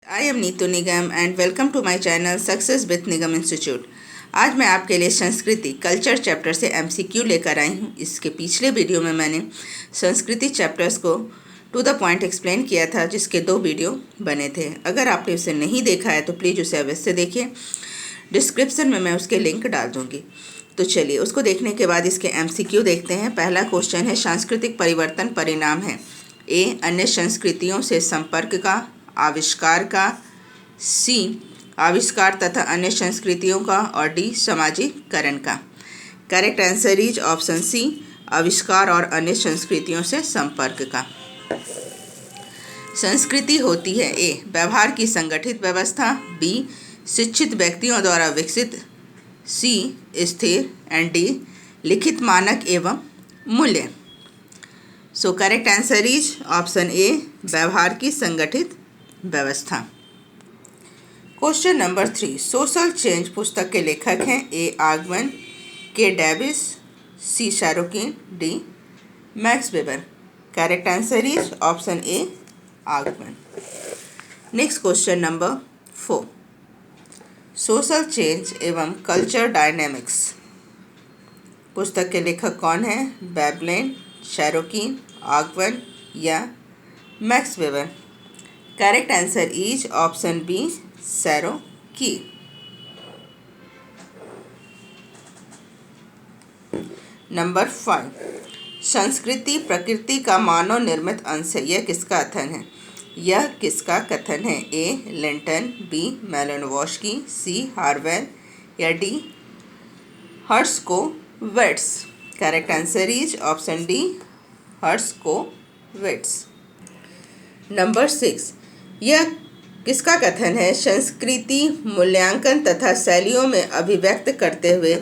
I am Neetu Nigam and welcome to my channel success with Nigam institute. आज मैं आपके लिए संस्कृति कल्चर चैप्टर से एमसीक्यू लेकर आई हूँ। इसके पिछले वीडियो में मैंने संस्कृति चैप्टर्स को टू द पॉइंट एक्सप्लेन किया था, जिसके 2 वीडियो बने थे। अगर आपने उसे नहीं देखा है तो प्लीज़ उसे अवश्य देखिए। डिस्क्रिप्शन में मैं उसके लिंक डाल दूँगी। तो चलिए उसको देखने के बाद इसके एमसीक्यू देखते हैं। पहला क्वेश्चन है, सांस्कृतिक परिवर्तन परिणाम है ए अन्य संस्कृतियों से संपर्क का, आविष्कार का, सी आविष्कार तथा अन्य संस्कृतियों का, और डी सामाजिकरण का। Correct answer is option C, आविष्कार और अन्य संस्कृतियों से संपर्क का। संस्कृति होती है ए व्यवहार की संगठित व्यवस्था, बी शिक्षित व्यक्तियों द्वारा विकसित, सी स्थिर, एंड डी लिखित मानक एवं मूल्य। सो करेक्ट आंसर इज ऑप्शन ए, व्यवहार की संगठित व्यवस्था। क्वेश्चन नंबर 3, सोशल चेंज पुस्तक के लेखक हैं ए आगमन, K Davis, C Sorokin, D Max Weber. Correct answer is option A, आगमन। Next question number 4, social change एवं कल्चर डायनेमिक्स पुस्तक के लेखक कौन है? वेबलेन, शारोकिन, आगमन या Max Weber. Correct answer is option B, Sorokin. Number 5, संस्कृति प्रकृति का मानव निर्मित अंश है। यह किसका कथन है? यह किसका कथन है? ए लिंटन, बी मैलिनोवस्की, सी हार्वेल या D Herskovits. Correct answer is option D, Herskovits. Number 6, यह किसका कथन है? संस्कृति मूल्यांकन तथा शैलियों में अभिव्यक्त करते हुए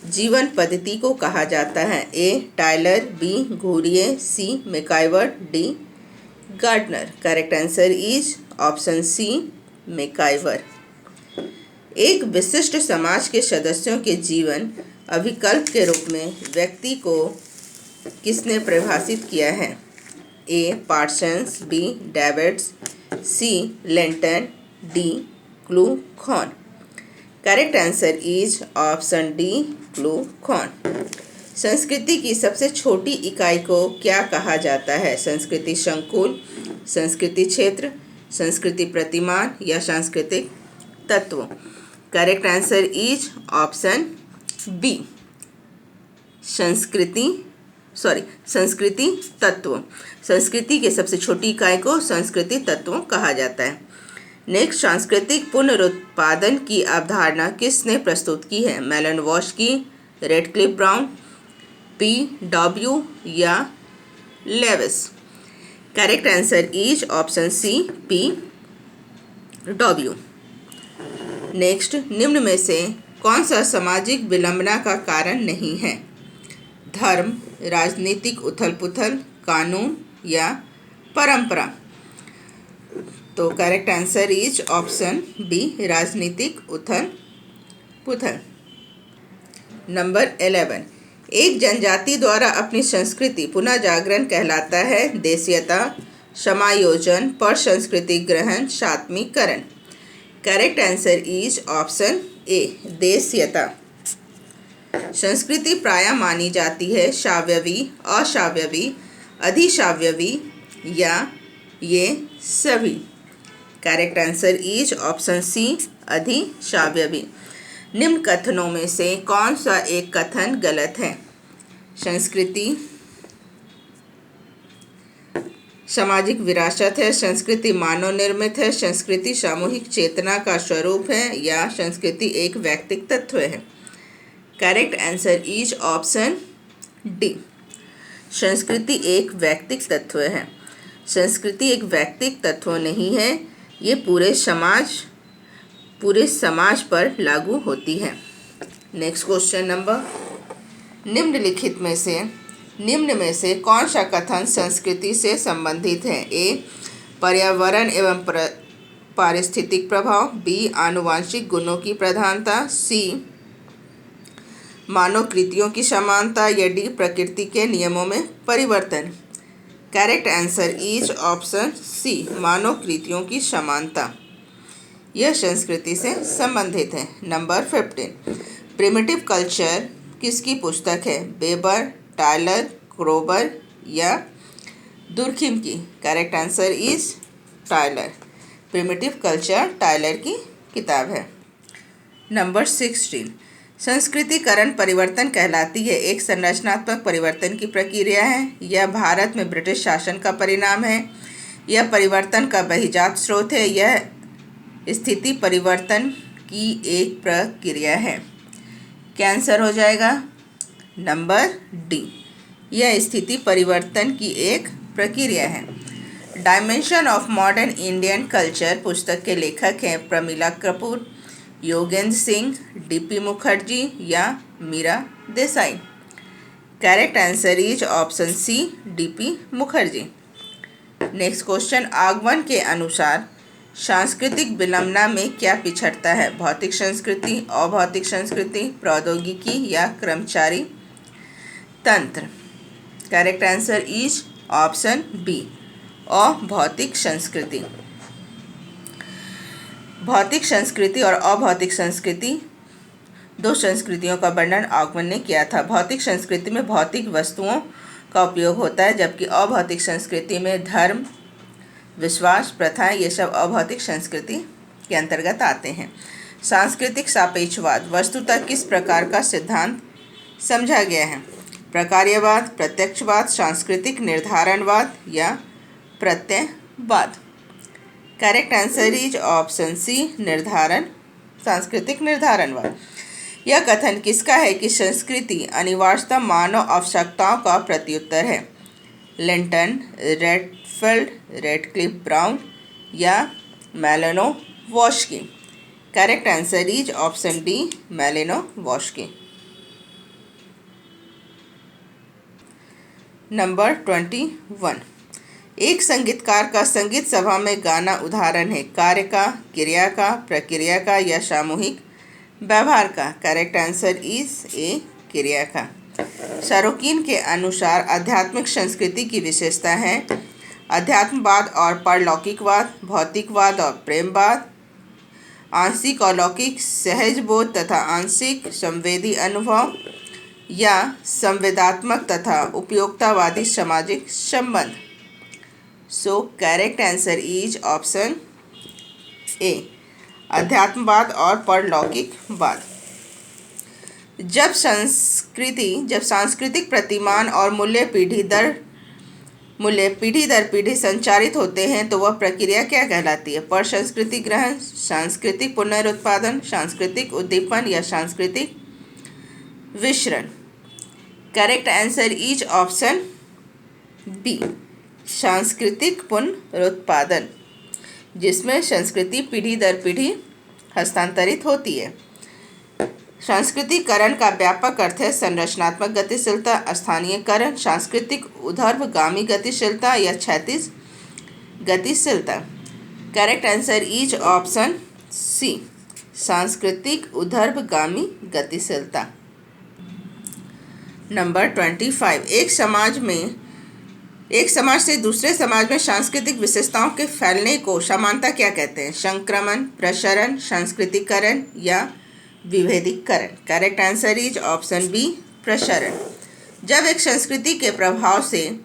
जीवन पद्धति को कहा जाता है। A Tylor, B Ghurye, C MacIver, D Gardner. Correct answer is option C, MacIver. एक विशिष्ट समाज के सदस्यों के जीवन अभिकल्प के रूप में व्यक्ति को किसने परिभाषित किया है? A Parsons, B Davids, C Linton, D Kluckhohn. Correct answer is option D, Kluckhohn. संस्कृति की सबसे छोटी इकाई को क्या कहा जाता है? संस्कृति संकुल, संस्कृति क्षेत्र, संस्कृति प्रतिमान या सांस्कृतिक तत्व। Correct answer is option B, संस्कृति तत्व। संस्कृति के सबसे छोटी इकाई को संस्कृति तत्व कहा जाता है। नेक्स्ट, सांस्कृतिक पुनरुत्पादन की अवधारणा किसने प्रस्तुत की है? Malinowski, Radcliffe Brown, P W या Lewis. Correct answer is option C, P W. Next, निम्न में से कौन सा सामाजिक विडंबना का कारण नहीं है? धर्म, राजनीतिक उथल पुथल, कानून या परंपरा। तो correct answer is option B, राजनीतिक उथल पुथल। नंबर 11, एक जनजाति द्वारा अपनी संस्कृति पुनः जागरण कहलाता है। देशीयता, समायोजन, परसंस्कृति ग्रहण, सात्मीकरण। Correct answer is option A, देशीयता। संस्कृति प्रायः मानी जाती है शाव्यवी, अशाव्यवी, अधिशाव्यवी या ये सभी। Correct answer is option C, अधिशाव्यवी। निम्न कथनों में से कौन सा एक कथन गलत है? संस्कृति सामाजिक विरासत है, संस्कृति मानव निर्मित है, संस्कृति सामूहिक चेतना का स्वरूप है या संस्कृति एक व्यक्तिक तत्व है। Correct answer is option D, संस्कृति एक व्यक्तिक तत्व है। संस्कृति एक व्यक्तिक तत्व नहीं है, ये पूरे समाज पर लागू होती है। नेक्स्ट क्वेश्चन नंबर, निम्न में से कौन सा कथन संस्कृति से संबंधित है? ए पर्यावरण एवं पारिस्थितिक प्रभाव, बी आनुवांशिक गुणों की प्रधानता, सी मानव कृतियों की समानता या डी प्रकृति के नियमों में परिवर्तन। Correct answer is option C, मानव कृतियों की समानता। यह संस्कृति से संबंधित है। नंबर 15, प्रिमिटिव कल्चर किसकी पुस्तक है? बेबर, टायलर, क्रोबर या दुर्खिम की? Correct answer is Tyler. Primitive culture Tyler की किताब है। नंबर 16, संस्कृतिकरण परिवर्तन कहलाती है एक संरचनात्मक परिवर्तन की प्रक्रिया है। यह भारत में ब्रिटिश शासन का परिणाम है। यह परिवर्तन का बहिर्जात स्रोत है। यह स्थिति परिवर्तन की एक प्रक्रिया है। क्या आंसर हो जाएगा? नंबर डी, यह स्थिति परिवर्तन की एक प्रक्रिया है। Dimension of modern Indian culture पुस्तक के लेखक हैं प्रमिला कपूर, योगेंद्र सिंह, डीपी मुखर्जी या Meera Desai? Correct answer is option C, DP Mukherjee. Next question, आगमन के अनुसार सांस्कृतिक विलंबना में क्या पिछड़ता है? भौतिक संस्कृति, अभौतिक संस्कृति, प्रौद्योगिकी या कर्मचारी तंत्र? Correct answer is option B, अभौतिक संस्कृति। भौतिक संस्कृति और अभौतिक संस्कृति दो संस्कृतियों का वर्णन आगमन ने किया था। भौतिक संस्कृति में भौतिक वस्तुओं का उपयोग होता है, जबकि अभौतिक संस्कृति में धर्म, विश्वास, प्रथाएं, ये सब अभौतिक संस्कृति के अंतर्गत आते हैं। सांस्कृतिक सापेक्षवाद वस्तुतः किस प्रकार का सिद्धांत समझा गया है? प्रकार्यवाद, प्रत्यक्षवाद, सांस्कृतिक निर्धारणवाद या प्रत्ययवाद? Correct answer is option C, निर्धारण, सांस्कृतिक निर्धारणवाद। यह कथन किसका है कि संस्कृति अनिवार्यतः मानव आवश्यकताओं का प्रत्युत्तर है? लिंटन, रेडफील्ड, रेडक्लिफ ब्राउन या Malinowski? Correct answer is option D, Malinowski. Number 21, एक संगीतकार का संगीत सभा में गाना उदाहरण है कार्य का, क्रिया का, प्रक्रिया का या सामूहिक व्यवहार का? करेक्ट आंसर इज ए, क्रिया का। सरोकिन के अनुसार आध्यात्मिक संस्कृति की विशेषता है अध्यात्मवाद और परलौकिकवाद, भौतिकवाद और प्रेमवाद, आंशिक और लौकिक सहज बोध तथा आंशिक संवेदी अनुभव या संवेदात्मक तथा उपयोगितावादी सामाजिक संबंध? So correct answer is option A, अध्यात्मवाद और परलौकिकवाद। जब सांस्कृतिक प्रतिमान और मूल्य पीढ़ी दर पीढ़ी संचारित होते हैं तो वह प्रक्रिया क्या कहलाती है? पर संस्कृति ग्रहण, सांस्कृतिक पुनरुत्पादन, सांस्कृतिक उद्दीपन या सांस्कृतिक विसरण? Correct answer is option B, सांस्कृतिक पुनरुत्पादन, जिसमें संस्कृति पीढ़ी दर पीढ़ी हस्तांतरित होती है। सांस्कृतिकरण का व्यापक अर्थ है संरचनात्मक गतिशीलता, स्थानीयकरण, सांस्कृतिक ऊर्ध्वगामी गतिशीलता या क्षैतिज गतिशीलता? Correct answer is option C, सांस्कृतिक ऊर्ध्वगामी गतिशीलता। नंबर 25, एक समाज से दूसरे समाज में सांस्कृतिक विशेषताओं के फैलने को समानता क्या कहते हैं? संक्रमण, प्रसरण, सांस्कृतिकरण या विभेदीकरण? Correct answer is option B, प्रसरण। जब एक संस्कृति के प्रभाव से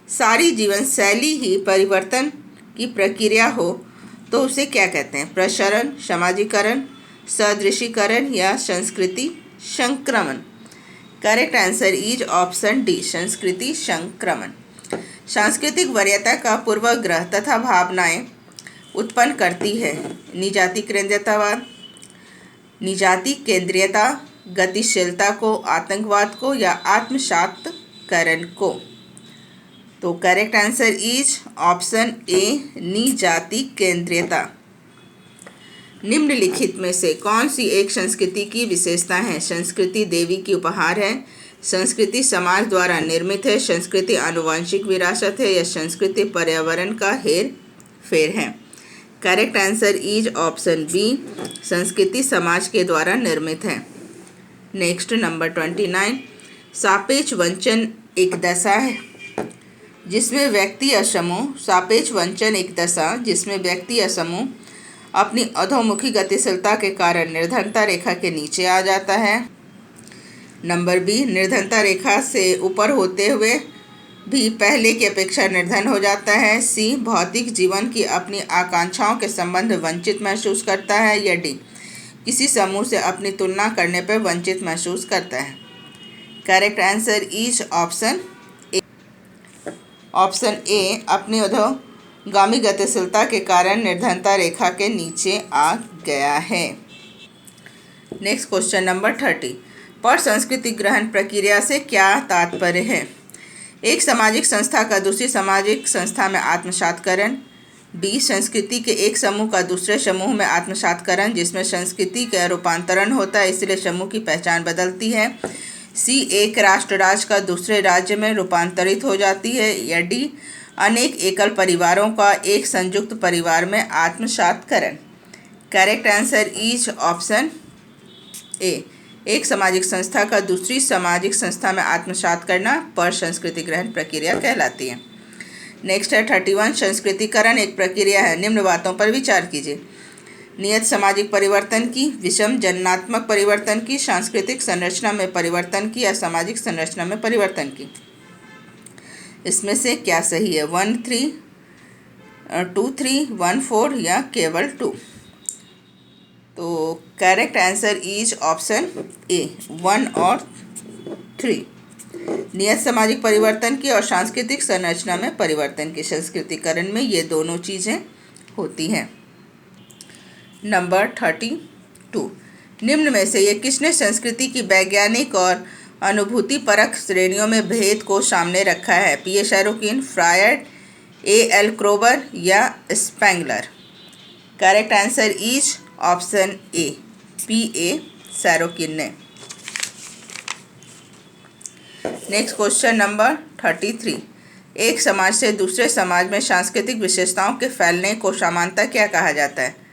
सारी जीवन शैली ही परिवर्तन की प्रक्रिया हो तो उसे क्या कहते हैं? प्रसरण, सामाजिकरण, सदृशीकरण या संस्कृति संक्रमण? Correct answer is option D, संस्कृति संक्रमण। सांस्कृतिक वरीयता का पूर्वाग्रह तथा भावनाएं उत्पन्न करती है निजाति केंद्रीयता, गतिशीलता को, आतंकवाद को या आत्मसातकरण को? तो correct answer is option A, निजाति केंद्रीयता। निम्नलिखित में से कौन सी एक संस्कृति की विशेषता है? संस्कृति देवी की उपहार है, संस्कृति समाज द्वारा निर्मित है, संस्कृति आनुवंशिक विरासत है या संस्कृति पर्यावरण का हेर फेर है? Correct answer is option B, संस्कृति समाज के द्वारा निर्मित है। नेक्स्ट नंबर 29, सापेक्ष वंचन एक दशा है जिसमें व्यक्ति या समूह सापेक्ष वंचन एक दशा जिसमें व्यक्ति या समूह अपनी अधोमुखी गतिशीलता के कारण निर्धनता रेखा के नीचे आ जाता है। नंबर बी, निर्धनता रेखा से ऊपर होते हुए भी पहले की अपेक्षा निर्धन हो जाता है। सी, भौतिक जीवन की अपनी आकांक्षाओं के संबंध वंचित महसूस करता है। या डी, किसी समूह से अपनी तुलना करने पर वंचित महसूस करता है। Correct answer is option A. Option A, अपनी अधोगामी गतिशीलता के कारण निर्धनता रेखा के नीचे आ गया है। नेक्स्ट क्वेश्चन नंबर 30, पर संस्कृति ग्रहण प्रक्रिया से क्या तात्पर्य है? एक सामाजिक संस्था का दूसरी सामाजिक संस्था में आत्मसातकरण। बी, संस्कृति के एक समूह का दूसरे समूह में आत्मसातकरण जिसमें संस्कृति का रूपांतरण होता है इसलिए समूह की पहचान बदलती है। सी, एक राष्ट्र राज्य का दूसरे राज्य में रूपांतरित हो जाती है। या डी, अनेक एकल परिवारों का एक संयुक्त परिवार में आत्मसातकरण। Correct answer is option A, एक सामाजिक संस्था का दूसरी सामाजिक संस्था में आत्मसात करना पर संस्कृति ग्रहण प्रक्रिया कहलाती है। नेक्स्ट है 31, संस्कृतिकरण एक प्रक्रिया है, निम्न बातों पर विचार कीजिए। नियत सामाजिक परिवर्तन की, विषम जननात्मक परिवर्तन की, सांस्कृतिक संरचना में परिवर्तन की या सामाजिक संरचना में परिवर्तन की। इसमें से क्या सही है? 1, 3, 2, 3, 1, 4 या केवल 2? तो करेक्ट आंसर इज ऑप्शन ए, 1 और 3। नियत सामाजिक परिवर्तन की और सांस्कृतिक संरचना में परिवर्तन की, संस्कृतिकरण में ये दोनों चीज़ें होती हैं। नंबर 32, निम्न में से ये किसने संस्कृति की वैज्ञानिक और अनुभूति परक श्रेणियों में भेद को सामने रखा है? P A Sorokin, Freud, A L Kroeber या Spengler? Correct answer is option A, P A Sorokin ने। नेक्स्ट क्वेश्चन नंबर 33, एक समाज से दूसरे समाज में सांस्कृतिक विशेषताओं के फैलने को सामान्यतः क्या कहा जाता है?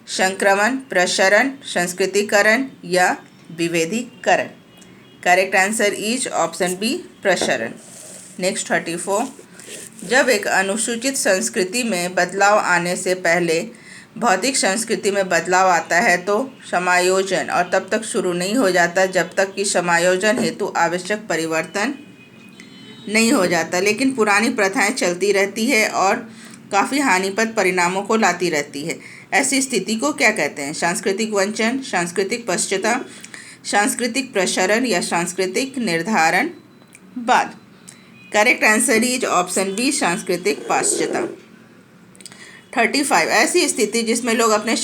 संक्रमण, प्रसरण, संस्कृतिकरण या विभेदीकरण? Correct answer is option B, प्रसरण। नेक्स्ट 34, जब एक अनुसूचित संस्कृति में बदलाव आने से पहले भौतिक संस्कृति में बदलाव आता है तो समायोजन और तब तक शुरू नहीं हो जाता जब तक कि समायोजन हेतु आवश्यक परिवर्तन नहीं हो जाता, लेकिन पुरानी प्रथाएं चलती रहती है और काफ़ी हानिप्रद परिणामों को लाती रहती है। ऐसी स्थिति को क्या कहते हैं? सांस्कृतिक वंचन, सांस्कृतिक पश्चाता, सांस्कृतिक प्रसरण या सांस्कृतिक निर्धारण बाद? Correct answer is option B, सांस्कृतिक पश्चाता। 35, ऐसी स्थिति जिसमें लोग अपने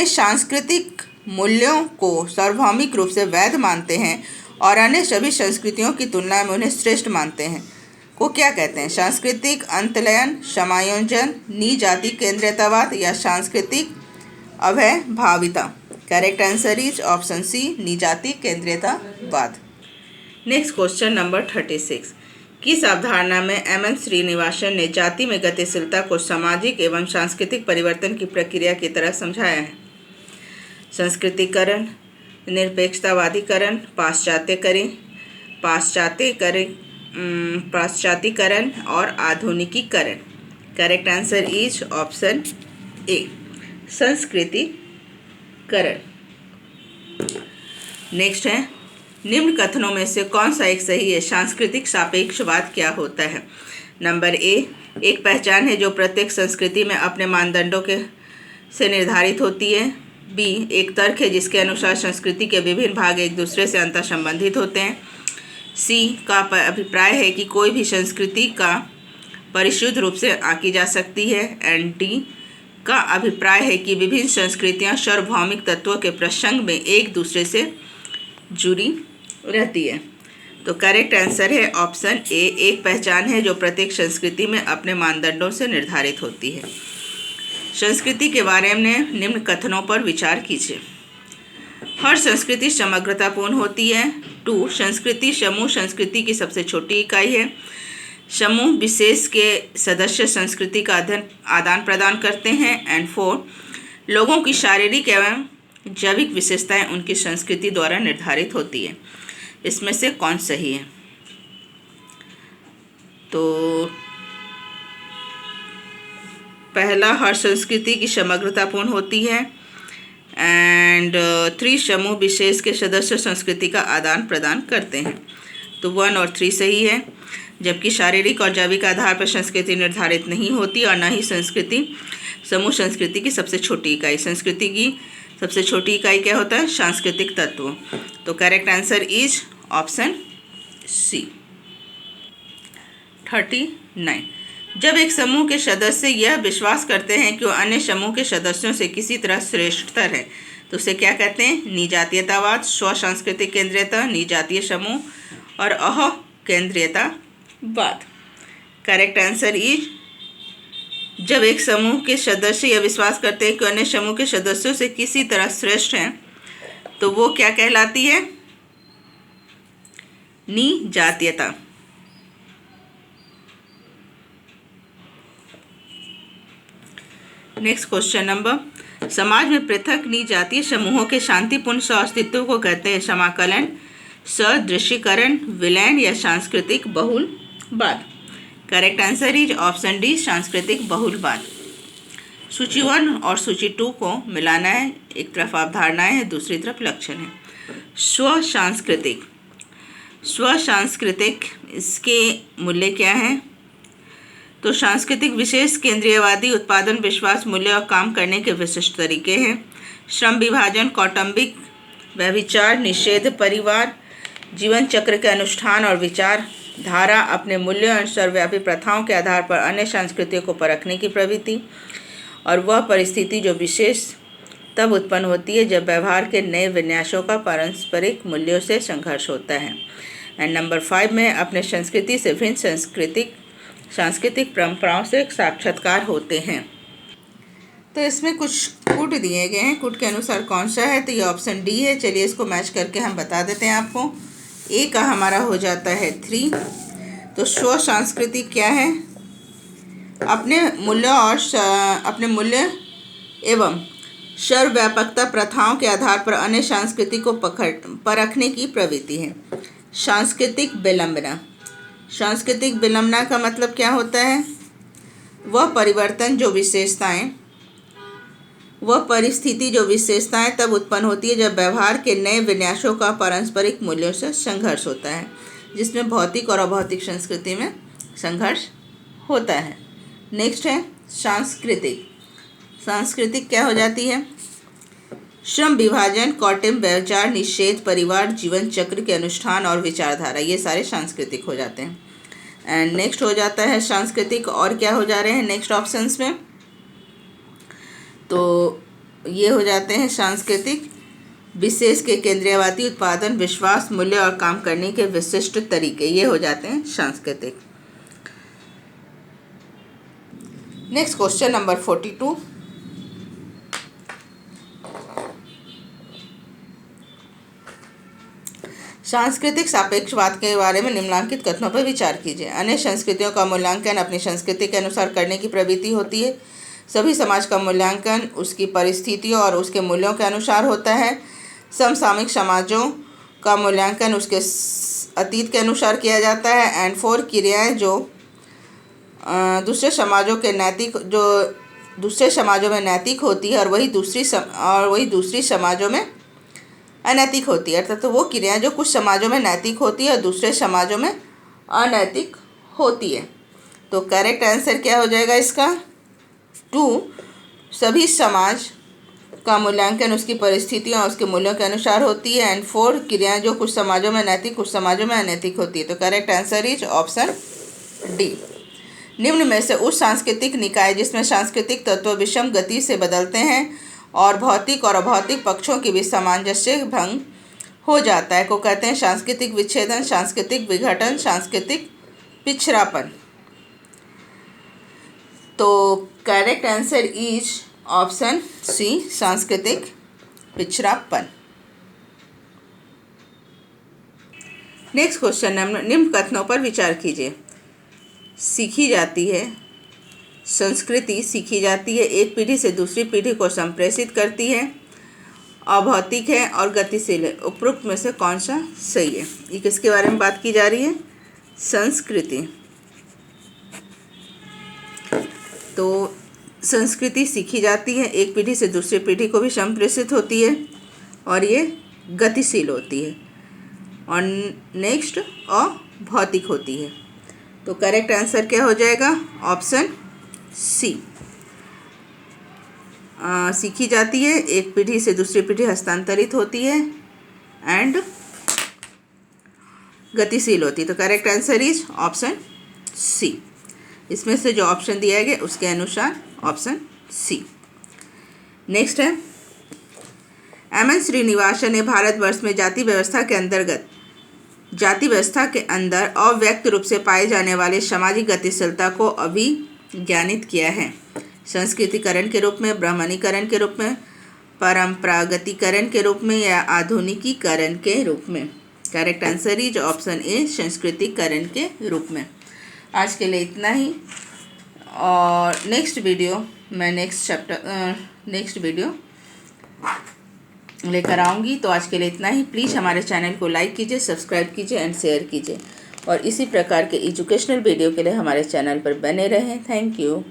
सांस्कृतिक मूल्यों को सार्वभौमिक रूप से वैध मानते हैं और अन्य सभी संस्कृतियों की तुलना में उन्हें श्रेष्ठ मानते हैं को क्या कहते हैं? सांस्कृतिक अंतलयन, समायोजन, नी-जाति केंद्रितवाद या सांस्कृतिक अभयभाविता? Correct answer is option C, नी-जाति केंद्रितवाद। नेक्स्ट क्वेश्चन नंबर 36, किस अवधारणा में एम श्रीनिवासन ने जाति में गतिशीलता को सामाजिक एवं सांस्कृतिक परिवर्तन की प्रक्रिया की तरह समझाया है? संस्कृतिकरण, निरपेक्षतावादीकरण, पाश्चात्यकरण और आधुनिकीकरण? Correct answer is option A, संस्कृतिकरण। नेक्स्ट है, निम्न कथनों में से कौन सा एक सही है? सांस्कृतिक सापेक्षवाद क्या होता है? नंबर ए, एक पहचान है जो प्रत्येक संस्कृति में अपने मानदंडों से निर्धारित होती है। बी, एक तर्क है जिसके अनुसार संस्कृति के विभिन्न भाग एक दूसरे से अंतर संबंधित होते हैं। सी का अभिप्राय है कि कोई भी संस्कृति का परिशुद्ध रूप से आंकी जा सकती है। एंड डी का अभिप्राय है कि विभिन्न संस्कृतियां सार्वभौमिक तत्वों के प्रसंग में एक दूसरे से जुड़ी रहती है। तो करेक्ट आंसर है ऑप्शन ए, एक पहचान है जो प्रत्येक संस्कृति में अपने मानदंडों से निर्धारित होती है। संस्कृति के बारे में निम्न कथनों पर विचार कीजिए। हर संस्कृति समग्रतापूर्ण होती है। 2, संस्कृति समूह संस्कृति की सबसे छोटी इकाई है। समूह विशेष के सदस्य संस्कृति का आदान प्रदान करते हैं। एंड 4, लोगों की शारीरिक एवं जैविक विशेषताएं उनकी संस्कृति द्वारा निर्धारित होती है। इसमें से कौन सही है? तो पहला, हर संस्कृति की समग्रतापूर्ण होती है। एंड 3 समूह विशेष के सदस्य संस्कृति का आदान प्रदान करते हैं। तो 1 और 3 सही है। जबकि शारीरिक और जैविक आधार पर संस्कृति निर्धारित नहीं होती और न ही संस्कृति समूह संस्कृति की सबसे छोटी इकाई। संस्कृति की सबसे छोटी इकाई क्या होता है? सांस्कृतिक तत्व। तो correct answer is option C. 39। जब एक समूह के सदस्य यह विश्वास करते हैं कि वो अन्य समूह के सदस्यों से किसी तरह श्रेष्ठतर है तो उसे क्या कहते हैं? निजातीयतावाद, स्व सांस्कृतिक केंद्रीयता, निजातीय समूह और अह केंद्रीयतावाद। करेक्ट आंसर इज, जब एक समूह के सदस्य यह विश्वास करते हैं कि अन्य समूह के सदस्यों से किसी तरह श्रेष्ठ हैं तो वो क्या कहलाती है? निजातीयता। नेक्स्ट क्वेश्चन नंबर, समाज में पृथक निजातीय समूहों के शांतिपूर्ण सह-अस्तित्व को कहते हैं समाकलन, सदृशीकरण, विलयन या सांस्कृतिक बहुलवाद। Correct answer is option D, सांस्कृतिक बहुलवाद। सूची 1 और सूची 2 को मिलाना है। एक तरफ अवधारणाएं हैं, दूसरी तरफ लक्षण है। स्व सांस्कृतिक इसके मूल्य क्या हैं? तो सांस्कृतिक विशेष केंद्रीयवादी उत्पादन, विश्वास, मूल्य और काम करने के विशिष्ट तरीके हैं। श्रम विभाजन, कौटुंबिक व्यभिचार, निषेध, परिवार, जीवन चक्र के अनुष्ठान और विचार धारा, अपने मूल्यों और सर्वव्यापी प्रथाओं के आधार पर अन्य संस्कृतियों को परखने की प्रवृत्ति और वह परिस्थिति जो विशेष तब उत्पन्न होती है जब व्यवहार के नए विन्यासों का पारस्परिक मूल्यों से संघर्ष होता है। एंड नंबर 5 में अपने संस्कृति से भिन्न सांस्कृतिक परंपराओं से साक्षात्कार होते हैं। तो इसमें कुछ कुट दिए गए हैं, कुट के अनुसार कौन सा है? तो ये ऑप्शन डी है। चलिए इसको मैच करके हम बता देते हैं आपको। ए का हमारा हो जाता है 3। तो स्व संस्कृति क्या है? अपने मूल्य एवं सर्वव्यापकता प्रथाओं के आधार पर अन्य संस्कृति को परखने की प्रवृत्ति है। सांस्कृतिक विलंबना, सांस्कृतिक विलंबना का मतलब क्या होता है? वह परिवर्तन जो विशेषताएं, वह परिस्थिति जो विशेषताएं तब उत्पन्न होती है जब व्यवहार के नए विन्यासों का पारस्परिक मूल्यों से संघर्ष होता है, जिसमें भौतिक और अभौतिक संस्कृति में संघर्ष होता है। नेक्स्ट है सांस्कृतिक। सांस्कृतिक क्या हो जाती है? श्रम विभाजन, कौटुंबिक व्यभिचार, निषेध, परिवार, जीवन चक्र के अनुष्ठान और विचारधारा, ये सारे सांस्कृतिक हो जाते हैं। एंड नेक्स्ट हो जाता है सांस्कृतिक और क्या हो जा रहे हैं नेक्स्ट ऑप्शंस में? तो ये हो जाते हैं सांस्कृतिक विशेष के केंद्रीयवादी उत्पादन, विश्वास, मूल्य और काम करने के विशिष्ट तरीके, ये हो जाते हैं सांस्कृतिक। Next question number 42। सांस्कृतिक सापेक्षवाद के बारे में निम्नलिखित कथनों पर विचार कीजिए। अन्य संस्कृतियों का मूल्यांकन अपनी संस्कृति के अनुसार करने की प्रवृत्ति होती है। सभी समाज का मूल्यांकन उसकी परिस्थितियों और उसके मूल्यों के अनुसार होता है। समसामयिक समाजों का मूल्यांकन उसके अतीत के अनुसार किया जाता है। एंड 4 क्रियाएं जो दूसरे समाजों में नैतिक होती है और वही दूसरी समाजों में अनैतिक होती है। अर्थात तो वो क्रियाएं जो कुछ समाजों में नैतिक होती है और दूसरे समाजों में अनैतिक होती है। तो करेक्ट आंसर क्या हो जाएगा इसका? 2, सभी समाज का मूल्यांकन उसकी परिस्थितियों और उसके मूल्यों के अनुसार होती है। एंड 4 क्रियाएं जो कुछ समाजों में नैतिक कुछ समाजों में अनैतिक होती है। तो correct answer is option D. निम्न में से उस सांस्कृतिक निकाय जिसमें सांस्कृतिक तत्व विषम गति से बदलते हैं और भौतिक और अभौतिक पक्षों की भी सामंजस्य भंग हो जाता है को कहते हैं सांस्कृतिक विच्छेदन, सांस्कृतिक विघटन, सांस्कृतिक पिछड़ापन। तो correct answer is option C, सांस्कृतिक पिछड़ापन। नेक्स्ट क्वेश्चन, निम्न कथनों पर विचार कीजिए। सीखी जाती है, संस्कृति सीखी जाती है, एक पीढ़ी से दूसरी पीढ़ी को संप्रेषित करती है, अभौतिक है और गतिशील है। उपरोक्त में से कौन सा सही है? ये किसके बारे में बात की जा रही है? संस्कृति। तो संस्कृति सीखी जाती है, एक पीढ़ी से दूसरी पीढ़ी को भी संप्रेषित होती है और ये गतिशील होती है। और नेक्स्ट अभौतिक होती है। तो करेक्ट आंसर क्या हो जाएगा? Option C. सीखी जाती है, एक पीढ़ी से दूसरी पीढ़ी हस्तांतरित होती है एंड गतिशील होती है। तो correct answer is option C. इसमें से जो ऑप्शन दिया गया उसके अनुसार ऑप्शन सी। नेक्स्ट है, एम.एन. श्रीनिवासन ने भारतवर्ष में जाति व्यवस्था के अंदर अव्यक्त रूप से पाए जाने वाले सामाजिक गतिशीलता को अभिज्ञानित किया है। संस्कृतिकरण के रूप में, ब्राह्मणीकरण के रूप में, परंपरागतीकरण के रूप में या आधुनिकीकरण के रूप में। Correct answer is option A, संस्कृतिकरण के रूप में। आज के लिए इतना ही, और नेक्स्ट वीडियो मैं नेक्स्ट वीडियो लेकर आऊँगी। तो आज के लिए इतना ही। प्लीज़ हमारे चैनल को लाइक कीजिए, सब्सक्राइब कीजिए एंड शेयर कीजिए, और इसी प्रकार के एजुकेशनल वीडियो के लिए हमारे चैनल पर बने रहें। Thank you.